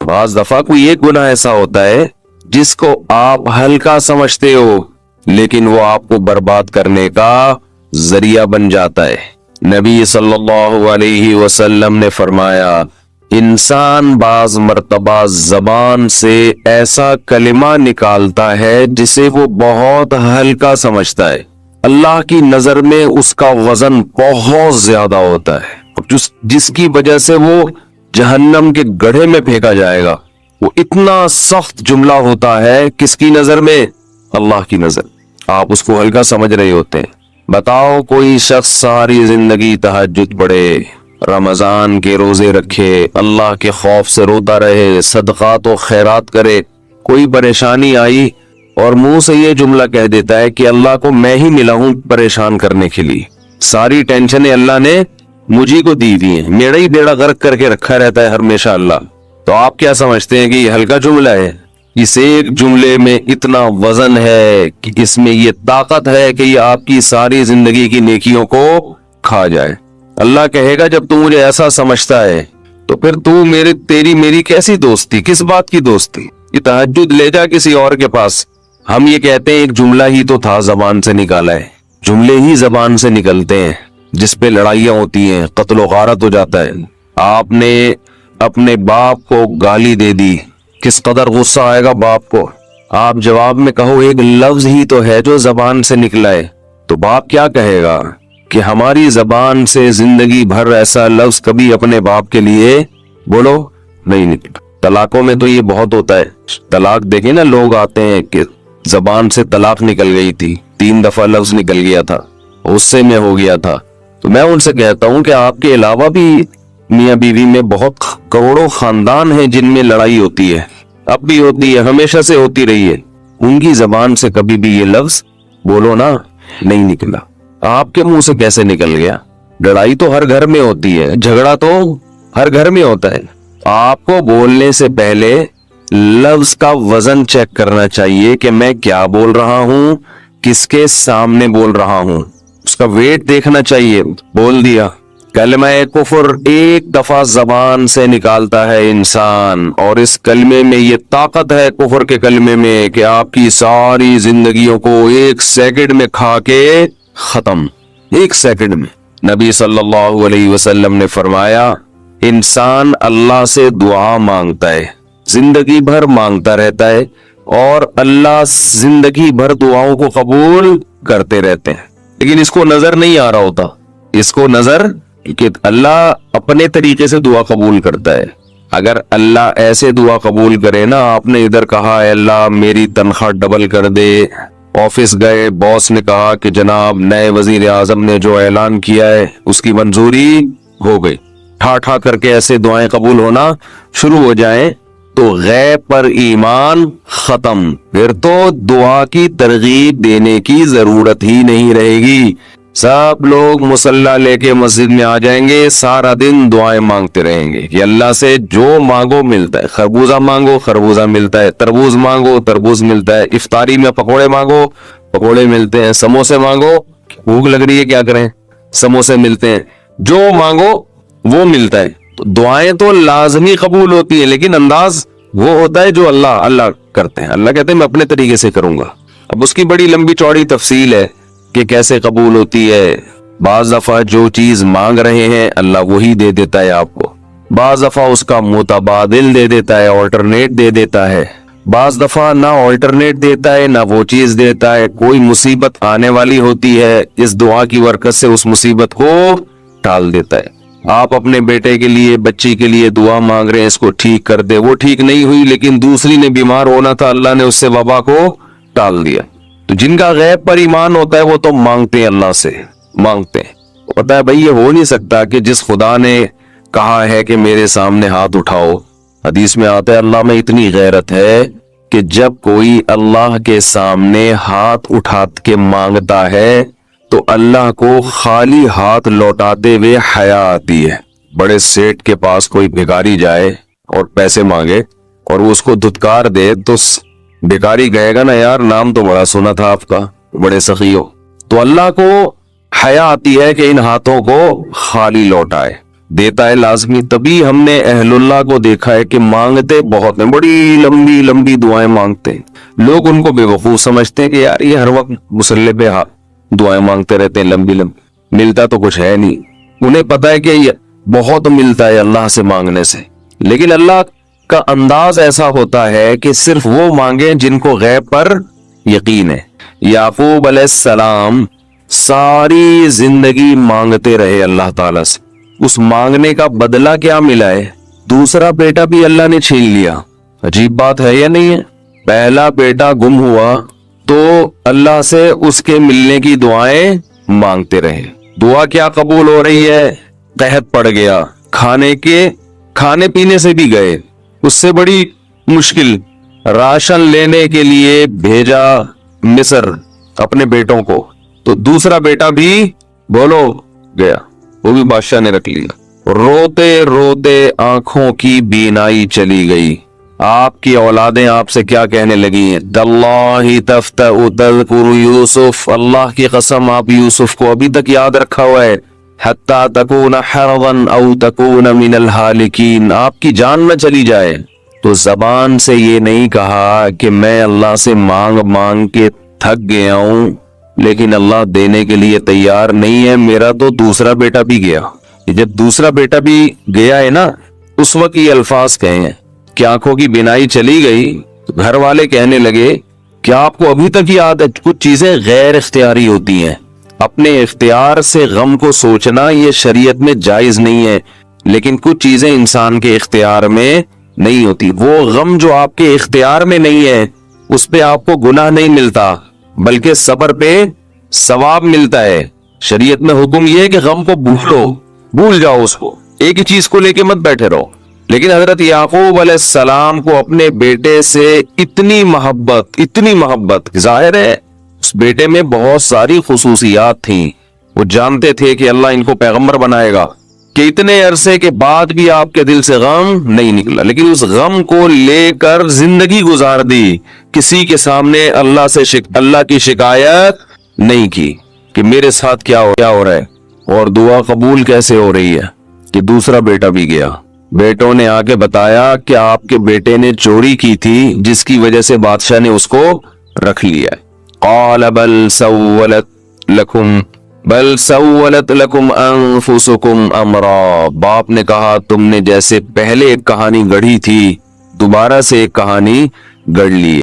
بعض دفعہ کوئی ایک گناہ ایسا ہوتا ہے جس کو آپ ہلکا سمجھتے ہو لیکن وہ آپ کو برباد کرنے کا ذریعہ بن جاتا ہے۔ نبی صلی اللہ علیہ وسلم نے فرمایا انسان بعض مرتبہ زبان سے ایسا کلمہ نکالتا ہے جسے وہ بہت ہلکا سمجھتا ہے، اللہ کی نظر میں اس کا وزن بہت زیادہ ہوتا ہے، جس کی وجہ سے وہ جہنم کے گڑھے میں پھینکا جائے گا۔ وہ اتنا سخت جملہ ہوتا ہے، کس کی نظر میں؟ اللہ کی نظر۔ آپ اس کو ہلکا سمجھ رہے ہوتے ہیں۔ بتاؤ کوئی شخص ساری زندگی تہجد پڑھے، رمضان کے روزے رکھے، اللہ کے خوف سے روتا رہے، صدقات و خیرات کرے، کوئی پریشانی آئی اور منہ سے یہ جملہ کہہ دیتا ہے کہ اللہ کو میں ہی ملا ہوں پریشان کرنے کے لیے، ساری ٹینشنیں اللہ نے مجھے کو دی ہوئی ہیں، میرا ہی بیڑا غرق کر کے رکھا رہتا ہے ہمیشہ اللہ۔ تو آپ کیا سمجھتے ہیں کہ یہ ہلکا جملہ ہے؟ اس ایک جملے میں اتنا وزن ہے کہ اس میں یہ طاقت ہے کہ یہ آپ کی ساری زندگی کی نیکیوں کو کھا جائے۔ اللہ کہے گا جب تو مجھے ایسا سمجھتا ہے تو پھر تیری میری کیسی دوستی، کس بات کی دوستی؟ یہ تہجد لے جا کسی اور کے پاس۔ ہم یہ کہتے ہیں ایک جملہ ہی تو تھا زبان سے نکالا ہے، جملے ہی زبان سے نکلتے ہیں جس پہ لڑائیاں ہوتی ہیں، قتل و غارت ہو جاتا ہے۔ آپ نے اپنے باپ کو گالی دے دی، کس قدر غصہ آئے گا باپ کو۔ آپ جواب میں کہو ایک لفظ ہی تو ہے جو زبان سے نکلا ہے، تو باپ کیا کہے گا کہ ہماری زبان سے زندگی بھر ایسا لفظ کبھی اپنے باپ کے لیے بولو نہیں نکلا۔ طلاقوں میں تو یہ بہت ہوتا ہے، طلاق دیکھیں نا، لوگ آتے ہیں کہ زبان سے طلاق نکل گئی تھی، 3 دفعہ لفظ نکل گیا تھا، غصے میں ہو گیا تھا۔ تو میں ان سے کہتا ہوں کہ آپ کے علاوہ بھی میاں بیوی میں بہت کروڑوں خاندان ہیں جن میں لڑائی ہوتی ہے، اب بھی ہوتی ہے، ہمیشہ سے ہوتی رہی ہے، ان کی زبان سے کبھی بھی یہ لفظ بولو نا نہیں نکلا۔ آپ کے منہ سے کیسے نکل گیا؟ لڑائی تو ہر گھر میں ہوتی ہے، جھگڑا تو ہر گھر میں ہوتا ہے۔ آپ کو بولنے سے پہلے لفظ کا وزن چیک کرنا چاہیے کہ میں کیا بول رہا ہوں، کس کے سامنے بول رہا ہوں، اس کا ویٹ دیکھنا چاہیے۔ بول دیا کلمہ کفر ایک دفعہ زبان سے نکالتا ہے انسان، اور اس کلمے میں یہ طاقت ہے کفر کے کلمے میں کہ آپ کی ساری زندگیوں کو 1 سیکنڈ میں کھا کے ختم، 1 سیکنڈ میں۔ نبی صلی اللہ علیہ وسلم نے فرمایا انسان اللہ سے دعا مانگتا ہے، زندگی بھر مانگتا رہتا ہے، اور اللہ زندگی بھر دعاؤں کو قبول کرتے رہتے ہیں، لیکن اس کو نظر نہیں آ رہا ہوتا، اس کو نظر کہ اللہ اپنے طریقے سے دعا قبول کرتا ہے۔ اگر اللہ ایسے دعا قبول کرے نا، آپ نے ادھر کہا اے اللہ میری تنخواہ ڈبل کر دے، آفس گئے باس نے کہا کہ جناب نئے وزیر اعظم نے جو اعلان کیا ہے اس کی منظوری ہو گئی، ٹھا ٹھا کر کے ایسے دعائیں قبول ہونا شروع ہو جائیں تو غیب پر ایمان ختم، پھر تو دعا کی ترغیب دینے کی ضرورت ہی نہیں رہے گی۔ سب لوگ مصلی لے کے مسجد میں آ جائیں گے، سارا دن دعائیں مانگتے رہیں گے کہ اللہ سے جو مانگو ملتا ہے، خربوزہ مانگو خربوزہ ملتا ہے، تربوز مانگو تربوز ملتا ہے، افطاری میں پکوڑے مانگو پکوڑے ملتے ہیں، سموسے مانگو بھوک لگ رہی ہے کیا کریں، سموسے ملتے ہیں، جو مانگو وہ ملتا ہے۔ تو دعائیں تو لازمی قبول ہوتی ہیں، لیکن انداز وہ ہوتا ہے جو اللہ کرتے ہیں۔ اللہ کہتے ہیں میں اپنے طریقے سے کروں گا۔ اب اس کی بڑی لمبی چوڑی تفصیل ہے کہ کیسے قبول ہوتی ہے۔ بعض دفعہ جو چیز مانگ رہے ہیں اللہ وہی دے دیتا ہے آپ کو، بعض دفعہ اس کا متبادل دے دیتا ہے، آلٹرنیٹ دے دیتا ہے، بعض دفعہ نہ آلٹرنیٹ دیتا ہے نہ وہ چیز دیتا ہے۔ کوئی مصیبت آنے والی ہوتی ہے، اس دعا کی برکت سے اس مصیبت کو ٹال دیتا ہے۔ آپ اپنے بیٹے کے لیے بچی کے لیے دعا مانگ رہے ہیں اس کو ٹھیک کر دے، وہ ٹھیک نہیں ہوئی لیکن دوسری نے بیمار ہونا تھا، اللہ نے اس سے وبا کو ٹال دیا۔ تو جن کا غیب پر ایمان ہوتا ہے وہ تو مانگتے ہیں، اللہ سے مانگتے ہیں۔ پتا ہے بھائی یہ ہو نہیں سکتا کہ جس خدا نے کہا ہے کہ میرے سامنے ہاتھ اٹھاؤ، حدیث میں آتا ہے اللہ میں اتنی غیرت ہے کہ جب کوئی اللہ کے سامنے ہاتھ اٹھا کے مانگتا ہے تو اللہ کو خالی ہاتھ لوٹاتے ہوئے حیا آتی ہے۔ بڑے سیٹ کے پاس کوئی بھکاری جائے اور پیسے مانگے اور وہ اس کو دھتکار دے تو بھکاری کہے گا نا یار نام تو بڑا سنا تھا آپ کا، بڑے سخی ہو۔ تو اللہ کو حیا آتی ہے کہ ان ہاتھوں کو خالی لوٹائے۔ دیتا ہے لازمی. تبھی ہم نے اہل اللہ کو دیکھا ہے کہ مانگتے بہت ہیں, بڑی لمبی لمبی دعائیں مانگتے ہیں. لوگ ان کو بے وقوف سمجھتے ہیں کہ یار یہ ہر وقت مصلی پہ دعائیں مانگتے رہتے ہیں لمبی لمبی, ملتا تو کچھ ہے نہیں. انہیں پتا ہے کہ یہ بہت ملتا ہے اللہ سے مانگنے سے, لیکن اللہ کا انداز ایسا ہوتا ہے کہ صرف وہ مانگیں جن کو غیب پر یقین ہے. یعقوب علیہ السلام ساری زندگی مانگتے رہے اللہ تعالیٰ سے. اس مانگنے کا بدلہ کیا ملا ہے؟ دوسرا بیٹا بھی اللہ نے چھین لیا. عجیب بات ہے یا نہیں ہے؟ پہلا بیٹا گم ہوا تو اللہ سے اس کے ملنے کی دعائیں مانگتے رہے. دعا کیا قبول ہو رہی ہے؟ قحط پڑ گیا, کھانے پینے سے بھی گئے, اس سے بڑی مشکل, راشن لینے کے لیے بھیجا مصر اپنے بیٹوں کو, تو دوسرا بیٹا بھی بولو گیا, وہ بھی بادشاہ نے رکھ لیا. روتے روتے آنکھوں کی بینائی چلی گئی. آپ کی اولادیں آپ سے کیا کہنے لگی ہیں؟ تاللہ تفتأ تذکر یوسف, اللہ کی قسم آپ یوسف کو ابھی تک یاد رکھا ہوا ہے. حتی تکون حرضا او تکون من الہالکین, آپ کی جان نہ چلی جائے. تو زبان سے یہ نہیں کہا کہ میں اللہ سے مانگ مانگ کے تھک گیا ہوں لیکن اللہ دینے کے لیے تیار نہیں ہے, میرا تو دوسرا بیٹا بھی گیا. جب دوسرا بیٹا بھی گیا ہے نا, اس وقت یہ الفاظ کہے ہیں کہ آنکھوں کی بینائی چلی گئی. تو گھر والے کہنے لگے کیا آپ کو ابھی تک یاد ہے کچھ چیزیں غیر اختیاری ہوتی ہیں, اپنے اختیار سے غم کو سوچنا یہ شریعت میں جائز نہیں ہے, لیکن کچھ چیزیں انسان کے اختیار میں نہیں ہوتی. وہ غم جو آپ کے اختیار میں نہیں ہے اس پہ آپ کو گناہ نہیں ملتا بلکہ صبر پہ ثواب ملتا ہے. شریعت میں حکم یہ ہے کہ غم کو بھول جاؤ, اس کو ایک ہی چیز کو لے کے مت بیٹھے رہو. لیکن حضرت یعقوب علیہ السلام کو اپنے بیٹے سے اتنی محبت ظاہر ہے اس بیٹے میں بہت ساری خصوصیات تھیں. وہ جانتے تھے کہ اللہ ان کو پیغمبر بنائے گا, کہ اتنے عرصے کے بعد بھی آپ کے دل سے غم نہیں نکلا, لیکن اس غم کو لے کر زندگی گزار دی. کسی کے سامنے اللہ کی شکایت نہیں کی کہ میرے ساتھ کیا ہو رہا ہے. اور دعا قبول کیسے ہو رہی ہے کہ دوسرا بیٹا بھی گیا. بیٹوں نے آ کے بتایا کہ آپ کے بیٹے نے چوری کی تھی جس کی وجہ سے بادشاہ نے اس کو رکھ لیا. قال بل سولت لکم انفسکم امرا, باپ نے کہا تم نے جیسے پہلے ایک کہانی گڑھی تھی دوبارہ سے ایک کہانی گڑھ لی.